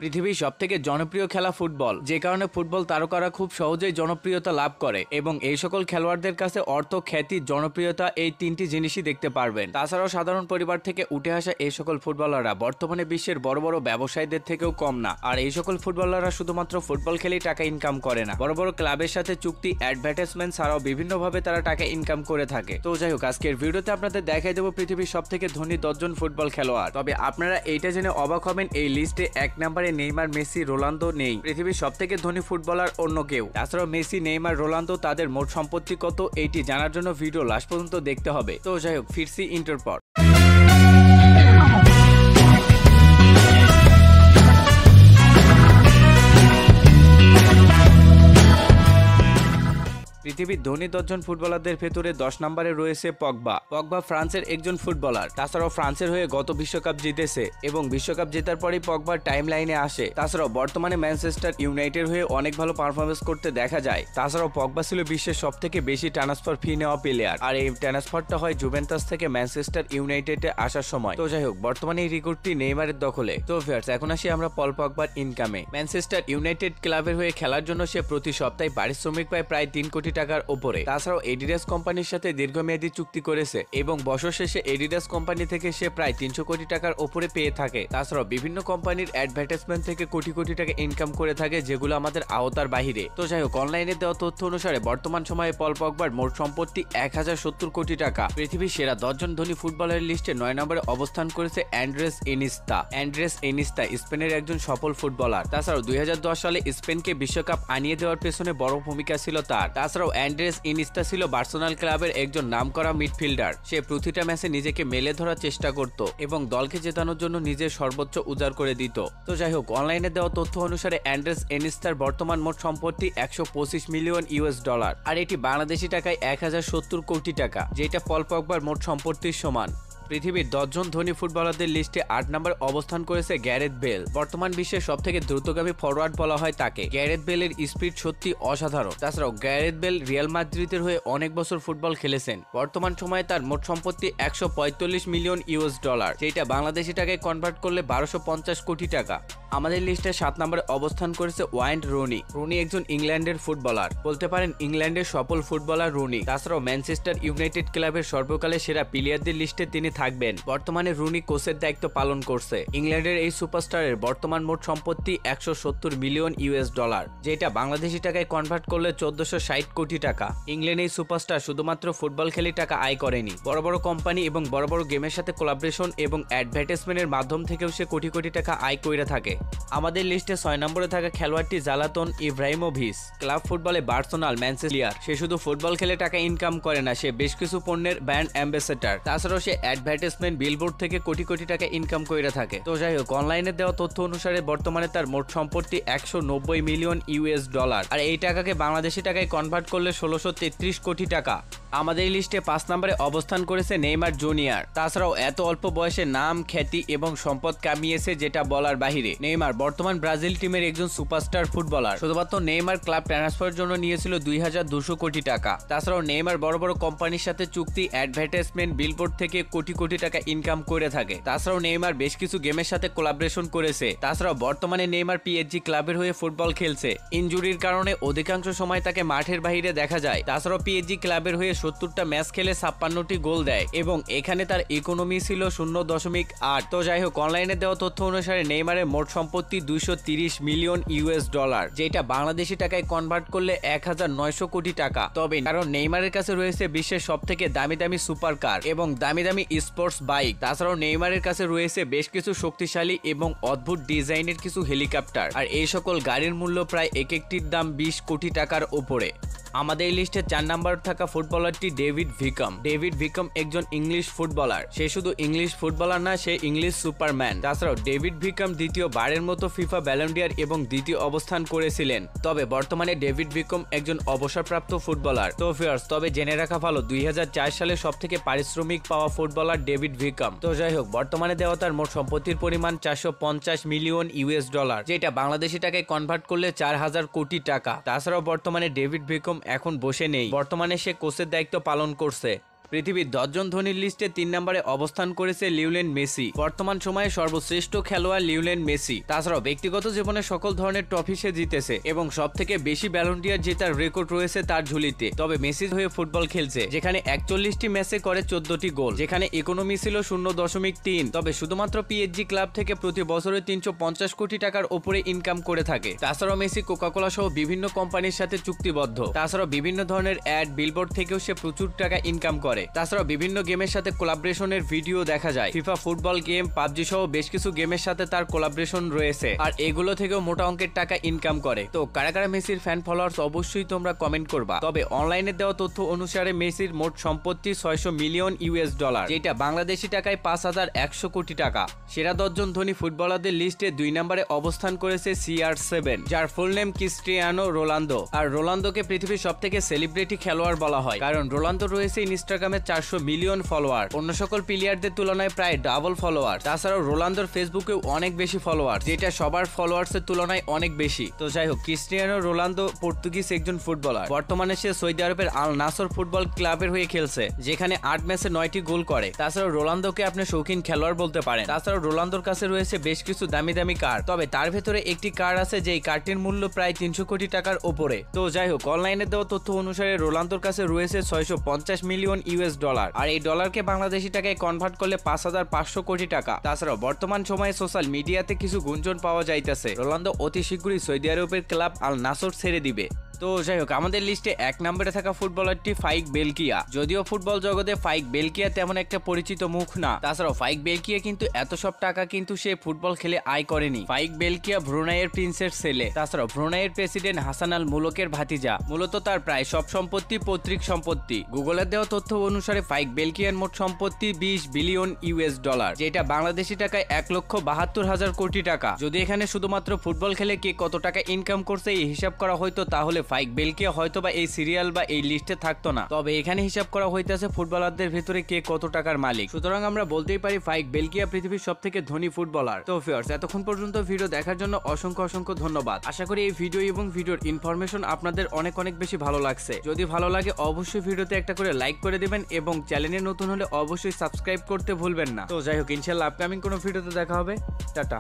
পৃথিবীর সবথেকে জনপ্রিয় খেলা ফুটবল, যে কারণে ফুটবল তারকারা খুব সহজেই জনপ্রিয়তা লাভ করে এবং এই সকল খেলোয়াড়দের কাছে অর্থ, খ্যাতি, জনপ্রিয়তা এই তিনটি জিনিসই দেখতে পারবেন। তাছাড়াও সাধারণ পরিবার থেকে উঠে আসা এই সকল ফুটবলাররা বর্তমানে বিশ্বের বড় বড় ব্যবসায়ীদের থেকেও কম না। আর এই সকল ফুটবলাররা শুধুমাত্র ফুটবল খেলেই টাকা ইনকাম করে না, বড় বড় ক্লাবের সাথে চুক্তি, অ্যাডভার্টাইজমেন্ট ছাড়াও বিভিন্নভাবে তারা টাকা ইনকাম করে থাকে। তো যাই হোক, আজকের ভিডিওতে আপনাদের দেখাই দেবো পৃথিবীর সবথেকে ধনী 10 জন ফুটবল খেলোয়াড়। তবে আপনারা এইটা জেনে অবাক হবেন, এই লিস্টে 1 নম্বরে নেইমার, মেসি, রোনালদো নেই। পৃথিবীর সবথেকে ধনী ফুটবলার অন্য কেউ। তাছাড়াও মেসি, নেইমার, রোনালদো তাদের মোট সম্পত্তি কত এইটি জানার জন্য ভিডিও লাস্ট পর্যন্ত দেখতে হবে। তো যাই হোক, ফিরছি ইন্টার পর। পৃথিবীর ধনী 10 জন ফুটবলারদের ভেতরে 10 নম্বরে রয়েছে পগবা। পগবা ফ্রান্সের একজন ফুটবলার। তাছাড়াও ফ্রান্সের হয়ে গত বিশ্বকাপ জিতেছে এবং বিশ্বকাপ জেতার পরেই পগবার টাইম লাইনে আসে। তাছাড়াও বর্তমানে ম্যানচেস্টার ইউনাইটেড হয়ে অনেক ভালো পারফরমেন্স করতে দেখা যায়। তাছাড়াও পগবা ছিল বিশ্বের সবথেকে বেশি ট্রান্সফার ফি নেওয়া প্লেয়ার, আর এই ট্রান্সফারটা হয় জুভেন্টাস থেকে ম্যানচেস্টার ইউনাইটেডে আসার সময়। তো যাই হোক, বর্তমানে এই রেকর্ডটি নেইমারের দখলে। তো ভিউয়ার্স, এখন আসি আমরা পল পগবার ইনকামে। ম্যানচেস্টার ইউনাইটেড ক্লাবের হয়ে খেলার জন্য সে প্রতি সপ্তাহে পারিশ্রমিক পায় প্রায় 3 কোটি টাকার উপরে। তাছাড়াও এডিডাস কোম্পানির সাথে দীর্ঘমেয়াদী চুক্তি করেছে এবং বছর শেষে এডিডাস কোম্পানি থেকে সে প্রায় 300 কোটি টাকার উপরে পেয়ে থাকে। তাছাড়াও বিভিন্ন কোম্পানির অ্যাডভার্টাইজমেন্ট থেকে কোটি কোটি টাকা ইনকাম করে থাকে, যেগুলো আমাদের আওতার বাহিরে। তো যাই হোক, অনলাইনে দেওয়া তথ্য অনুসারে বর্তমান সময়ে পল পগবার মোট সম্পত্তি 1070 কোটি টাকা। পৃথিবীর সেরা 10 জন ধনী ফুটবলারের লিস্টে 9 নম্বরে অবস্থান করেছে অ্যান্ড্রেস ইনিস্তা। অ্যান্ড্রেস ইনিস্তা স্পেনের একজন সফল ফুটবলার। তাছাড়াও 2010 সালে স্পেনকে বিশ্বকাপ আনিয়ে দেওয়ার পেছনে বড় ভূমিকা ছিল তার। তাছাড়াও অ্যান্ড্রেস ইনিস্তা ছিল বার্সেলোনা ক্লাবের একজন নামকরা মিডফিল্ডার। সে প্রতিটা ম্যাচে নিজেকে মেলে ধরার চেষ্টা করত এবং দলকে জেতানোর জন্য নিজের সর্বোচ্চ উজাড় করে দিত। তো যাই হোক, অনলাইনে দেওয়া তথ্য অনুসারে অ্যান্ড্রেস ইনিস্তার বর্তমান মোট সম্পত্তি 125 মিলিয়ন ইউএস ডলার, আর এটি বাংলাদেশি টাকায় 1070 কোটি টাকা, যেটা পল পগবার মোট সম্পত্তির সমান। পৃথিবীর 10 জন ধনী ফুটবলারদের লিস্টে 8 নম্বর অবস্থান করেছে গ্যারেথ বেল। বর্তমান বিশ্বের সবথেকে দ্রুতগামী ফরওয়ার্ড বলা হয় তাকে। গ্যারেথ বেলের স্পিড সত্যি অসাধারণ। তাছাড়াও গ্যারেথ বেল রিয়াল মাদ্রিদের হয়ে অনেক বছর ফুটবল খেলেছেন। বর্তমান সময়ে তার মোট সম্পত্তি 145 মিলিয়ন ইউএস ডলার, যেটা বাংলাদেশি টাকায় কনভার্ট করলে 1250 কোটি টাকা। আমাদের লিস্টে 7 নম্বরে অবস্থান করেছে ওয়াইন রুনি। রুনি একজন ইংল্যান্ডের ফুটবলার, বলতে পারেন ইংল্যান্ডের সফল ফুটবলার রুনি। তাছাড়াও ম্যানচেস্টার ইউনাইটেড ক্লাবের সর্বকালের সেরা প্লেয়ারদের লিস্টে তিনি থাকবেন। বর্তমানে রুনি কোচের দায়িত্ব পালন করছে। ইংল্যান্ডের এই সুপারস্টারের বর্তমান মোট সম্পত্তি 170 মিলিয়ন ইউএস ডলার, যেটা বাংলাদেশি টাকায় কনভার্ট করলে 1460 কোটি টাকা। ইংল্যান্ড এই সুপারস্টার শুধুমাত্র ফুটবল খেলে টাকা আয় করেনি, বড় বড় কোম্পানি এবং বড় বড় গেমের সাথে কোলাবোরেশন এবং অ্যাডভার্টাইজমেন্টের মাধ্যম থেকেও সে কোটি কোটি টাকা আয় করে থাকে। আমাদের লিস্টে 6 নম্বরে থাকা খেলোয়াড়টি জালাতন ইব্রাহিমোভিচ। ক্লাব ফুটবলে বার্সেলোনা, ম্যানচেস্টার। সে শুধু ফুটবল খেলে টাকা ইনকাম করে না, সে বেশ কিছু পণ্যের ব্র্যান্ড অ্যাম্বাসেডর। তাছাড়াও সে অ্যাডভার্টাইজমেন্ট, বিলবোর্ড থেকে কোটি কোটি টাকা ইনকাম করে থাকে। তো যাই হোক, অনলাইনে দেওয়া তথ্য অনুসারে বর্তমানে তার মোট সম্পত্তি 190 মিলিয়ন ইউএস ডলার, আর এই টাকাকে বাংলাদেশি টাকায় কনভার্ট করলে 1633 কোটি টাকা। আমাদের লিস্টে 5 নম্বরে অবস্থান করেছে নেইমার জুনিয়র। তাছাড়াও এত অল্প বয়সে নাম, খ্যাতি এবং সম্পদ কামিয়েছে যেটা বলার বাহিরে। নেইমার বর্তমান ব্রাজিল টিমের একজন সুপারস্টার ফুটবলার। শুধুমাত্র নেইমার ক্লাব ট্রান্সফারের জন্য নিয়েছিল 2200 কোটি টাকা। তাছাড়াও নেইমার বড় বড় কোম্পানির সাথে চুক্তি, অ্যাডভার্টাইজমেন্ট, বিলবোর্ড থেকে কোটি কোটি টাকা ইনকাম করে থাকে। তাছাড়াও নেইমার বেশ কিছু গেমের সাথে কোলাবোরেশন করেছে। তাছাড়াও বর্তমানে নেইমার পিএসজি ক্লাবের হয়ে ফুটবল খেলছে। ইনজুরির কারণে অধিকাংশ সময় তাকে মাঠের বাইরে দেখা যায়। তাছাড়াও পিএসজি ক্লাবের হয়ে 70টা ম্যাচ খেলে 56টি গোল দেয় এবং এখানে তার ইকোনমি ছিল 0.8। তো যাই হোক, অনলাইনে দেওয়া তথ্য অনুসারে নেইমারের মোট সম্পত্তি 230 মিলিয়ন ইউএস ডলার, যেটা বাংলাদেশি টাকায় কনভার্ট করলে 1900 কোটি টাকা। তবে কারণ নেইমারের কাছে রয়েছে বিশ্বের সবথেকে দামি দামি সুপার কার এবং দামি দামি স্পোর্টস বাইক। তাছাড়াও নেইমারের কাছে রয়েছে বেশ কিছু শক্তিশালী এবং অদ্ভুত ডিজাইনের কিছু হেলিকপ্টার, আর এই সকল গাড়ির মূল্য প্রায় এক একটির দাম 20 কোটি টাকার উপরে। আমাদের এই লিস্টে 4 নম্বর থাকা ফুটবলারটি ডেভিড ভিকম। ডেভিড ভিকম একজন ইংলিশ ফুটবলার। সে শুধু ইংলিশ ফুটবলার না, সে ইংলিশ সুপারম্যান। তাছাড়াও ডেভিড ভিকম দ্বিতীয়বারের মতো ফিফা ব্যালন ডি'অর এবং দ্বিতীয় অবস্থান করেছিলেন। তবে বর্তমানে ডেভিড ভিকম একজন অবসরপ্রাপ্ত ফুটবলার। তো ভিউয়ার্স, তবে জেনে রাখা ভালো 2004 সালে সবথেকে পারিশ্রমিক পাওয়া ফুটবলার ডেভিড ভিকম। তো যাই হোক, বর্তমানে দেওয়া তার মোট সম্পত্তির পরিমাণ 450 মিলিয়ন ইউএস ডলার, যেটা বাংলাদেশি টাকায় কনভার্ট করলে 4000 কোটি টাকা। তাছাড়াও বর্তমানে ডেভিড ভিকম এখন বসে নেই, বর্তমানে সে কোচের দায়িত্ব পালন করছে। পৃথিবীর 10 জন ধনীর লিস্টে 3 নম্বরে অবস্থান করেছে লিওনেল মেসি। বর্তমান সময়ে সর্বশ্রেষ্ঠ খেলোয়াড় লিওনেল মেসি। তাছাড়াও ব্যক্তিগত জীবনে সকল ধরনের ট্রফি সে জিতেছে এবং সবথেকে বেশি ব্যালন ডি অর জেতার রেকর্ড রয়েছে তার ঝুলিতে। তবে মেসি হয়ে ফুটবল খেলছে, যেখানে 41টি ম্যাচে করে 14টি গোল, যেখানে ইকোনমি ছিল 0.3। তবে শুধুমাত্র পিএসজি ক্লাব থেকে প্রতি বছরে 350 কোটি টাকার উপরে ইনকাম করে থাকে। তাছাড়াও মেসি কোকাকোলা সহ বিভিন্ন কোম্পানির সাথে চুক্তিবদ্ধ। তাছাড়াও বিভিন্ন ধরনের অ্যাড, বিলবোর্ড থেকেও সে প্রচুর টাকা ইনকাম করে। তাছাড়াও বিভিন্ন গেমের সাথে কোলাবরেশনের ভিডিও দেখা যায়। ফিফা ফুটবল গেম, পাবজি সহ বেশ কিছু গেমের সাথে তার কোলাবরেশন রয়েছে, আর এগুলো থেকেও মোটা অঙ্কের টাকা ইনকাম করে। তো কারা কারা মেসির ফ্যান ফলোয়ার্স অবশ্যই তোমরা কমেন্ট করবা। তবে অনলাইনে দেওয়া তথ্য অনুসারে মেসির মোট সম্পত্তি 600 মিলিয়ন ইউএস ডলার, যেটা বাংলাদেশি টাকায় 5100 কোটি টাকা। সেরা 10 জন ধনী ফুটবলারদের লিস্টে 2 নম্বরে অবস্থান করেছে CR7, যার ফুল নেম ক্রিস্টিয়ানো রোনালদো। আর রোনালদোকে পৃথিবীর সবথেকে সেলিব্রিটি খেলোয়াড় বলা হয়, কারণ রোনালদো রয়েছে ইনস্টাগ্রামে 400 মিলিয়ন ফলোয়ার, অন্য সকল প্লেয়ারদের তুলনায় প্রায় ডাবল ফলোয়ার। তাছাড়াও রোনালদোর ফেসবুকেও অনেক বেশি ফলোয়ার, যেটা সবার ফলোয়ার্সের তুলনায় অনেক বেশি। তো যাই হোক, ক্রিস্টিয়ানো রোনালদো পর্তুগিজ একজন ফুটবলার। বর্তমানে সে সৌদি আরবের আল নাসর ফুটবল ক্লাবের হয়ে খেলছে, যেখানে 8 ম্যাচে 9টি গোল করে। তাছাড়াও রোনালদোকে আপনি শৌখিন খেলোয়াড় বলতে পারেন। তাছাড়াও রোনালদোর কাছে রয়েছে বেশ কিছু দামি দামি কার, তবে তার ভেতরে একটি কার আছে যেই কারটির মূল্য প্রায় 300 কোটি টাকার উপরে। তো যাই হোক, অনলাইনে দেওয়া তথ্য অনুসারে রোনালদোর কাছে রয়েছে 650 মিলিয়ন ইউএস ডলার, আর এই ডলারকে বাংলাদেশি টাকায় কনভার্ট করলে 5500 কোটি টাকা। তাছাড়াও বর্তমান সময়ে সোশ্যাল মিডিয়াতে কিছু গুঞ্জন পাওয়া যাইতেছে রোনালদো অতি শীঘ্রই সৌদি আরবের ক্লাব আল নাসর ছেড়ে দিবে। তো যাই হোক, আমাদের লিস্টে 1 নম্বরে থাকা ফুটবলারটি ফাইক বেলকিয়া। যদিও ফুটবল জগতে ফাইক বেলকিয়া তেমন একটা পরিচিত মুখ না, তাছাড়াও ফাইক বেলকিয়া কিন্তু এত সব টাকা কিন্তু সে ফুটবল খেলে আয় করেনি। ফাইক বেলকিয়া ব্রুনাইয়ের প্রিন্সের ছেলে। তাছাড়াও ব্রুনাইয়ের প্রেসিডেন্ট হাসান আল মুলকের ভাতিজা। মূলত তার প্রায় সব সম্পত্তি পৈতৃক সম্পত্তি। গুগলের দেওয়া তথ্য অনুসারে ফাইক বেলকিয়ার মোট সম্পত্তি 20 বিলিয়ন ইউএস ডলার, যেটা বাংলাদেশি টাকায় 1,72,000 কোটি টাকা। যদি এখানে শুধুমাত্র ফুটবল খেলে কে কত টাকা ইনকাম করছে এই হিসাব করা হয়তো, তাহলে ফাইক বেলকিয়া হয়তো বা এই সিরিয়াল বা এই লিস্টে থাকতো না। তবে এখানে হিসাব করা হইতেছে ফুটবলারদের ভিতরে কে কত টাকার মালিক। সুতরাং আমরা বলতেই পারি ফাইক বেলকিয়া পৃথিবীর সবথেকে ধনী ফুটবলার। তো ভিউয়ার্স, এতক্ষণ পর্যন্ত ভিডিও দেখার জন্য অসংখ্য ধন্যবাদ। আশা করি এই ভিডিও এবং ভিডিওর ইনফরমেশন আপনাদের অনেক বেশি ভালো লাগছে। যদি ভালো লাগে অবশ্যই ভিডিওতে একটা করে লাইক করে দিবেন এবং চ্যানেলে নতুন হলে অবশ্যই সাবস্ক্রাইব করতে ভুলবেন না। তো যাই হোক, ইনশাআল্লাহ আপকামিং কোনো ভিডিওতে দেখা হবে। টাটা।